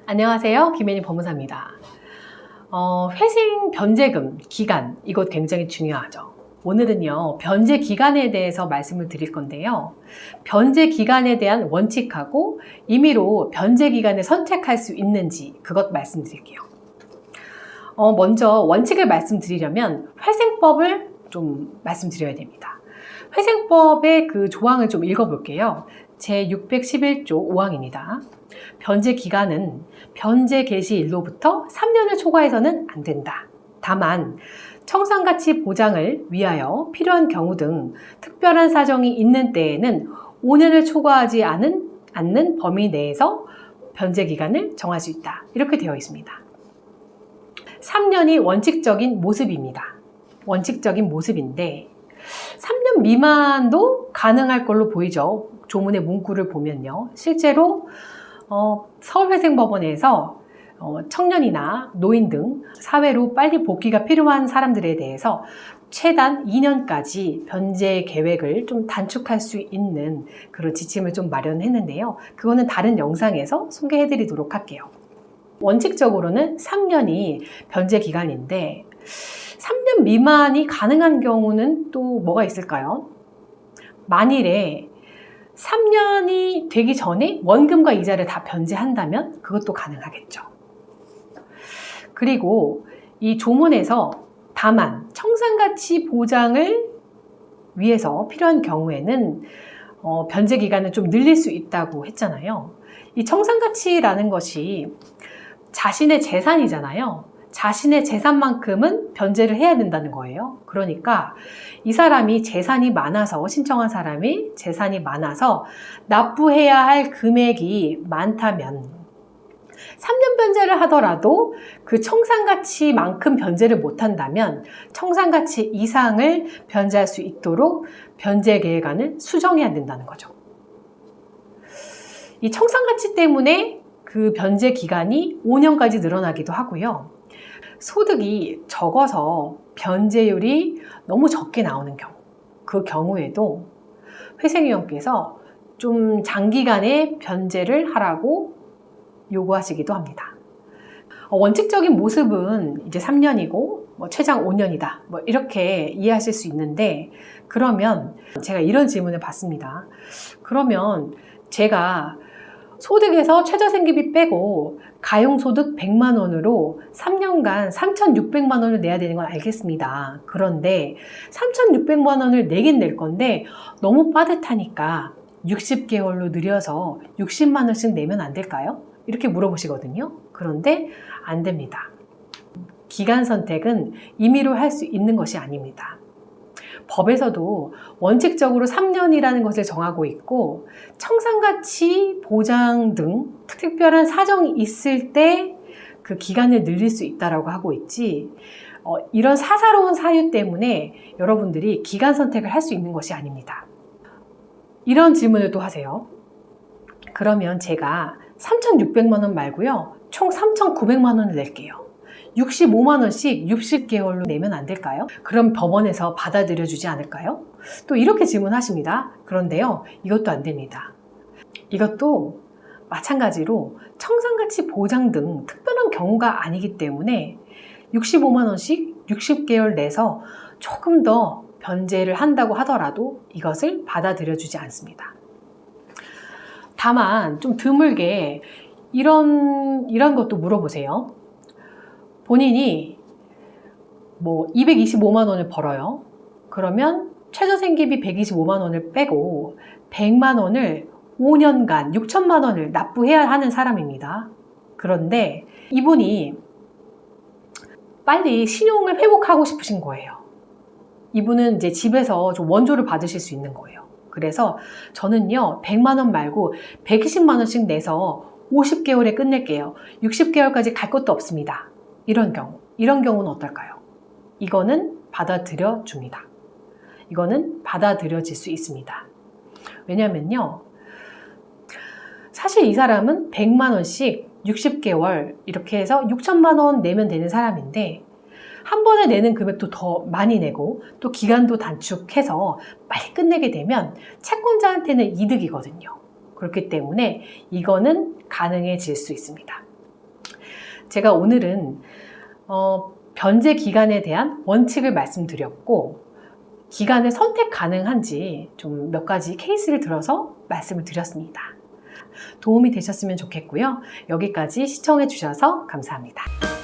안녕하세요. 김혜니 법무사입니다. 회생 변제금 기간, 이것 굉장히 중요하죠. 오늘은요, 변제 기간에 대해서 말씀을 드릴 건데요. 변제 기간에 대한 원칙하고 임의로 변제 기간을 선택할 수 있는지 그것 말씀드릴게요. 먼저 원칙을 말씀드리려면 회생법을 좀 말씀드려야 됩니다. 회생법의 그 조항을 좀 읽어볼게요. 제611조 5항입니다. 변제 기간은 변제 개시일로부터 3년을 초과해서는 안 된다. 다만 청산가치 보장을 위하여 필요한 경우 등 특별한 사정이 있는 때에는 5년을 초과하지 않는 범위 내에서 변제 기간을 정할 수 있다. 이렇게 되어 있습니다. 3년이 원칙적인 모습입니다. 원칙적인 모습인데 3년 미만도 가능할 걸로 보이죠. 조문의 문구를 보면요. 실제로 서울회생법원에서 청년이나 노인 등 사회로 빨리 복귀가 필요한 사람들에 대해서 최단 2년까지 변제 계획을 좀 단축할 수 있는 그런 지침을 좀 마련했는데요. 그거는 다른 영상에서 소개해 드리도록 할게요. 원칙적으로는 3년이 변제 기간인데 3년 미만이 가능한 경우는 또 뭐가 있을까요? 만일에 3년이 되기 전에 원금과 이자를 다 변제한다면 그것도 가능하겠죠. 그리고 이 조문에서 다만 청산가치 보장을 위해서 필요한 경우에는 변제 기간을 좀 늘릴 수 있다고 했잖아요. 이 청산가치라는 것이 자신의 재산이잖아요. 자신의 재산만큼은 변제를 해야 된다는 거예요. 그러니까 이 사람이 재산이 많아서 신청한 사람이 재산이 많아서 납부해야 할 금액이 많다면 3년 변제를 하더라도 그 청산가치만큼 변제를 못한다면 청산가치 이상을 변제할 수 있도록 변제 계획안을 수정해야 된다는 거죠. 이 청산가치 때문에 그 변제 기간이 5년까지 늘어나기도 하고요. 소득이 적어서 변제율이 너무 적게 나오는 경우, 그 경우에도 회생위원께서 좀 장기간의 변제를 하라고 요구하시기도 합니다. 원칙적인 모습은 이제 3년이고 최장 5년이다. 이렇게 이해하실 수 있는데, 그러면 제가 이런 질문을 받습니다. 그러면 제가 소득에서 최저생계비 빼고 가용소득 100만 원으로 3년간 3,600만 원을 내야 되는 건 알겠습니다. 그런데 3,600만 원을 내긴 낼 건데 너무 빠듯하니까 60개월로 늘려서 60만 원씩 내면 안 될까요? 이렇게 물어보시거든요. 그런데 안 됩니다. 기간 선택은 임의로 할 수 있는 것이 아닙니다. 법에서도 원칙적으로 3년이라는 것을 정하고 있고 청산가치 보장 등 특별한 사정이 있을 때 그 기간을 늘릴 수 있다고 하고 있지, 이런 사사로운 사유 때문에 여러분들이 기간 선택을 할 수 있는 것이 아닙니다. 이런 질문을 또 하세요. 그러면 제가 3,600만 원 말고요, 총 3,900만 원을 낼게요. 65만 원씩 60개월로 내면 안 될까요? 그럼 법원에서 받아들여 주지 않을까요? 또 이렇게 질문하십니다. 그런데요, 이것도 안 됩니다. 이것도 마찬가지로 청산가치 보장 등 특별한 경우가 아니기 때문에 65만 원씩 60개월 내서 조금 더 변제를 한다고 하더라도 이것을 받아들여 주지 않습니다. 다만 좀 드물게 이런 것도 물어보세요. 본인이 225만 원을 벌어요. 그러면 최저생계비 125만 원을 빼고 100만 원을 5년간 6천만 원을 납부해야 하는 사람입니다. 그런데 이분이 빨리 신용을 회복하고 싶으신 거예요. 이분은 이제 집에서 좀 원조를 받으실 수 있는 거예요. 그래서 저는요, 100만 원 말고 120만 원씩 내서 50개월에 끝낼게요. 60개월까지 갈 것도 없습니다. 이런 경우는 어떨까요? 이거는 받아들여 줍니다. 이거는 받아들여질 수 있습니다. 왜냐면요, 사실 이 사람은 100만 원씩 60개월 이렇게 해서 6천만 원 내면 되는 사람인데 한 번에 내는 금액도 더 많이 내고 또 기간도 단축해서 빨리 끝내게 되면 채권자한테는 이득이거든요. 그렇기 때문에 이거는 가능해질 수 있습니다. 제가 오늘은 변제 기간에 대한 원칙을 말씀드렸고 기간을 선택 가능한지 좀 몇 가지 케이스를 들어서 말씀을 드렸습니다. 도움이 되셨으면 좋겠고요. 여기까지 시청해 주셔서 감사합니다.